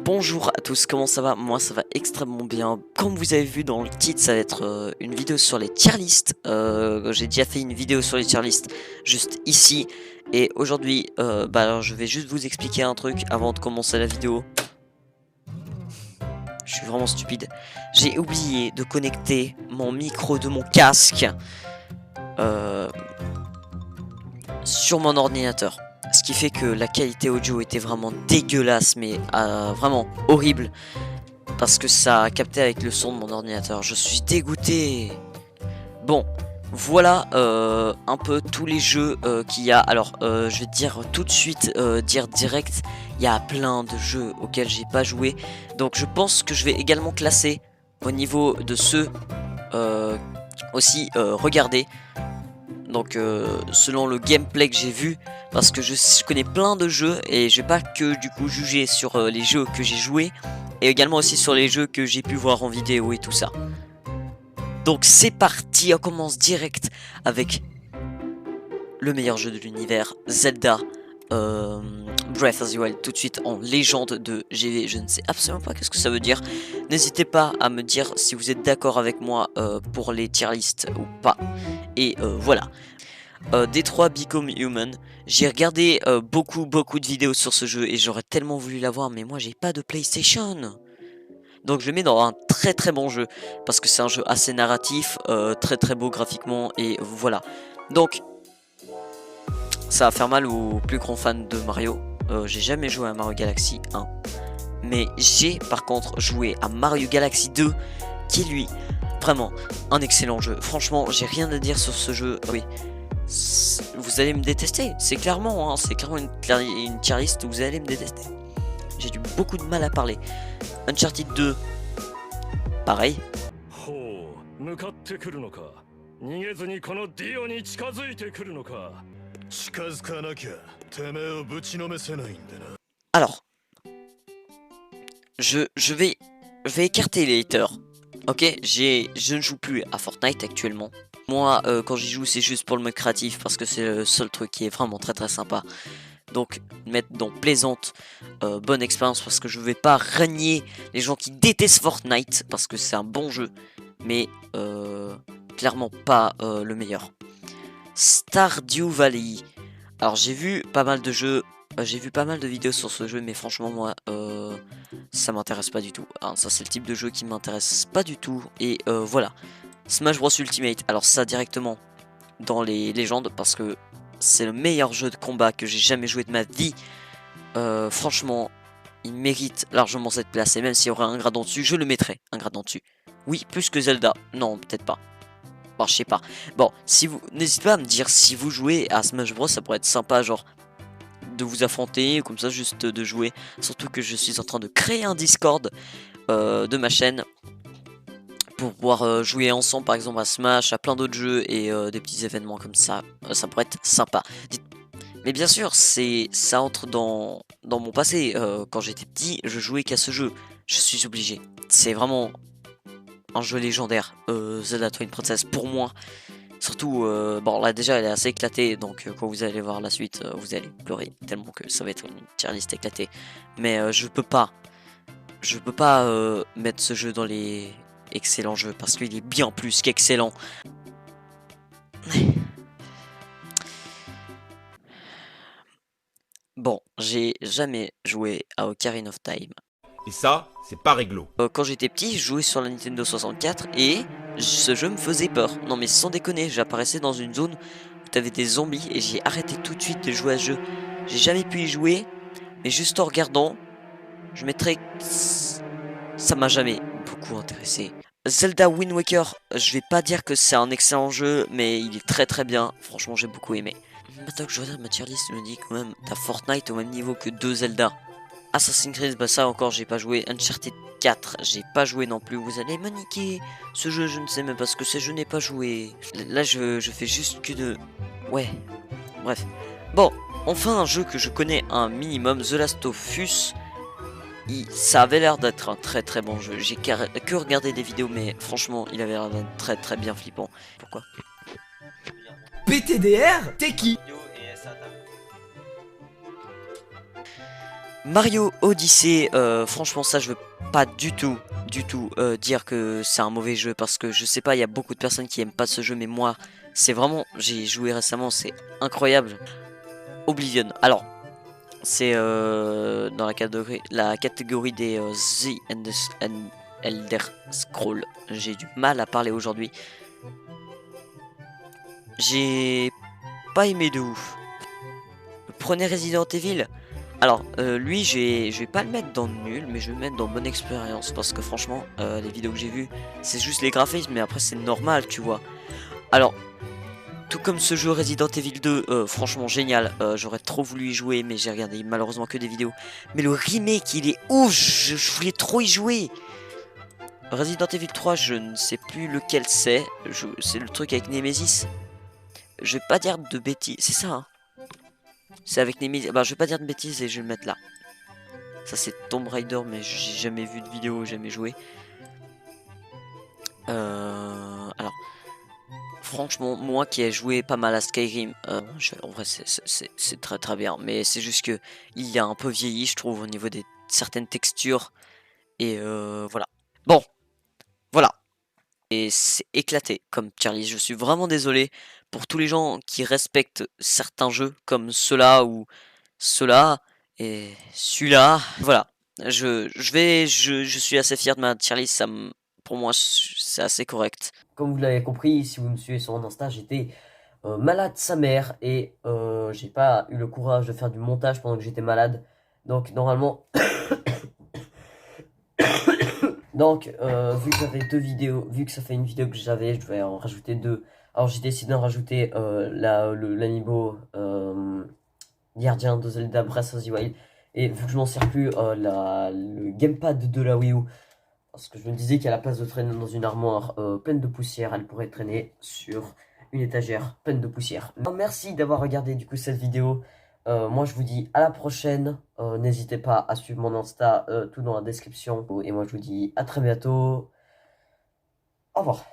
Bonjour à tous, comment ça va? Moi ça va extrêmement bien. Comme vous avez vu dans le titre, ça va être une vidéo sur les tier lists. J'ai déjà fait une vidéo sur les tier lists juste ici. Et aujourd'hui, alors, je vais juste vous expliquer un truc avant de commencer la vidéo. Je suis vraiment stupide. J'ai oublié de connecter mon micro de mon casque sur mon ordinateur. Ce qui fait que la qualité audio était vraiment dégueulasse, mais vraiment horrible. Parce que ça a capté avec le son de mon ordinateur. Je suis dégoûté. Bon, voilà un peu tous les jeux qu'il y a. Alors, je vais te dire tout de suite, dire direct, il y a plein de jeux auxquels j'ai pas joué. Donc je pense que je vais également classer au niveau de ceux aussi regardés. Donc selon le gameplay que j'ai vu, parce que je connais plein de jeux et je vais pas que du coup juger sur les jeux que j'ai joué, et également aussi sur les jeux que j'ai pu voir en vidéo et tout ça. Donc c'est parti, on commence direct avec le meilleur jeu de l'univers, Zelda Breath of the Wild, tout de suite en légende de GV. Je ne sais absolument pas qu'est-ce que ça veut dire. N'hésitez pas à me dire si vous êtes d'accord avec moi pour les tier lists ou pas. Et voilà. Detroit Become Human. J'ai regardé beaucoup de vidéos sur ce jeu et j'aurais tellement voulu l'avoir, mais moi j'ai pas de PlayStation. Donc je le mets dans un très bon jeu parce que c'est un jeu assez narratif, très beau graphiquement et voilà. Donc ça va faire mal aux plus grands fans de Mario. J'ai jamais joué à Mario Galaxy 1, mais j'ai par contre joué à Mario Galaxy 2 qui est lui vraiment un excellent jeu. Franchement, j'ai rien à dire sur ce jeu. Oui, vous allez me détester, c'est clairement une tier list où vous allez me détester. J'ai eu beaucoup de mal à parler. Uncharted 2, pareil. Alors, je vais écarter les haters. Ok, je ne joue plus à Fortnite actuellement. Moi, quand j'y joue, c'est juste pour le mode créatif parce que c'est le seul truc qui est vraiment très sympa. Donc, mettre dans plaisante, bonne expérience parce que je vais pas renier les gens qui détestent Fortnite parce que c'est un bon jeu, mais clairement pas le meilleur. Stardew Valley. Alors, j'ai vu pas mal de jeux. J'ai vu pas mal de vidéos sur ce jeu, mais franchement, moi, ça m'intéresse pas du tout. Alors, ça, c'est le type de jeu qui m'intéresse pas du tout. Et voilà. Smash Bros Ultimate. Alors, ça, directement dans les légendes, parce que c'est le meilleur jeu de combat que j'ai jamais joué de ma vie. Franchement, il mérite largement cette place. Et même s'il y aurait un grade en dessus, je le mettrais. Un grade en dessus. Oui, plus que Zelda. Non, peut-être pas. Bon, je sais pas. Bon, si vous n'hésitez pas à me dire si vous jouez à Smash Bros, ça pourrait être sympa, genre de vous affronter, comme ça, juste de jouer. Surtout que je suis en train de créer un Discord de ma chaîne pour pouvoir jouer ensemble, par exemple à Smash, à plein d'autres jeux et des petits événements comme ça. Ça pourrait être sympa. Mais bien sûr, ça entre dans mon passé. Quand j'étais petit, je jouais qu'à ce jeu. Je suis obligé. C'est vraiment un jeu légendaire, Zelda Twilight Princess, pour moi. Surtout, bon là déjà elle est assez éclatée, donc quand vous allez voir la suite, vous allez pleurer tellement que ça va être une tier list éclatée. Mais je peux pas mettre ce jeu dans les excellents jeux parce qu'il est bien plus qu'excellent. Bon, j'ai jamais joué à Ocarina of Time. Et ça, c'est pas réglo. Quand j'étais petit, je jouais sur la Nintendo 64 et ce jeu me faisait peur. Non mais sans déconner, j'apparaissais dans une zone où t'avais des zombies et j'ai arrêté tout de suite de jouer à ce jeu. J'ai jamais pu y jouer, mais juste en regardant, je mettrais que ça m'a jamais beaucoup intéressé. Zelda Wind Waker, je vais pas dire que c'est un excellent jeu, mais il est très bien. Franchement, j'ai beaucoup aimé. Maintenant que je regarde ma tier list, me dit quand même, t'as Fortnite au même niveau que 2 Zelda. Assassin's Creed, bah ça encore j'ai pas joué. Uncharted 4, j'ai pas joué non plus. Vous allez me niquer. Ce jeu, je ne sais même pas ce que c'est, je n'ai pas joué. Là, je fais juste que de... Ouais, bref. Bon, enfin un jeu que je connais un minimum, The Last of Us. Ça avait l'air d'être un très bon jeu. J'ai que regardé des vidéos, mais franchement, il avait l'air d'être très bien flippant. Pourquoi? PTDR? T'es qui? Mario Odyssey, franchement ça je veux pas du tout dire que c'est un mauvais jeu parce que je sais pas, il y a beaucoup de personnes qui aiment pas ce jeu, mais moi c'est vraiment, j'ai joué récemment, c'est incroyable. Oblivion, alors c'est dans la catégorie des The Elder Scroll. J'ai du mal à parler aujourd'hui. J'ai pas aimé de ouf. Prenez Resident Evil. Alors, lui, je vais pas le mettre dans nul, mais je vais le mettre dans bonne expérience. Parce que franchement, les vidéos que j'ai vues, c'est juste les graphismes, mais après, c'est normal, tu vois. Alors, tout comme ce jeu Resident Evil 2, franchement génial. J'aurais trop voulu y jouer, mais j'ai regardé malheureusement que des vidéos. Mais le remake, il est ouf, je voulais trop y jouer. Resident Evil 3, je ne sais plus lequel c'est. C'est le truc avec Nemesis. Je vais pas dire de bêtises, c'est ça, hein. C'est avec Nemesis. Bah, je vais pas dire de bêtises et je vais le mettre là. Ça, c'est Tomb Raider, mais j'ai jamais vu de vidéo, jamais joué. Alors, franchement, moi qui ai joué pas mal à Skyrim, en vrai, c'est très très bien. Mais c'est juste que il a un peu vieilli, je trouve, au niveau des certaines textures. Et voilà. Bon, voilà. Et c'est éclaté comme Charlie. Je suis vraiment désolé pour tous les gens qui respectent certains jeux comme ceux-là ou ceux-là et celui-là. Voilà. Je suis assez fier de ma tier list. Pour moi, c'est assez correct. Comme vous l'avez compris, si vous me suivez sur mon Insta, j'étais malade sa mère et j'ai pas eu le courage de faire du montage pendant que j'étais malade. Donc normalement, vu que j'avais deux vidéos, vu que ça fait une vidéo que j'avais, je devais en rajouter deux. Alors j'ai décidé d'en rajouter l'amiibo gardien de Zelda Breath of the Wild. Et vu que je m'en sers plus, le gamepad de la Wii U. Parce que je me disais qu'à la place de traîner dans une armoire pleine de poussière, elle pourrait traîner sur une étagère pleine de poussière. Merci d'avoir regardé du coup cette vidéo. Moi je vous dis à la prochaine. N'hésitez pas à suivre mon Insta, tout dans la description. Et moi je vous dis à très bientôt. Au revoir.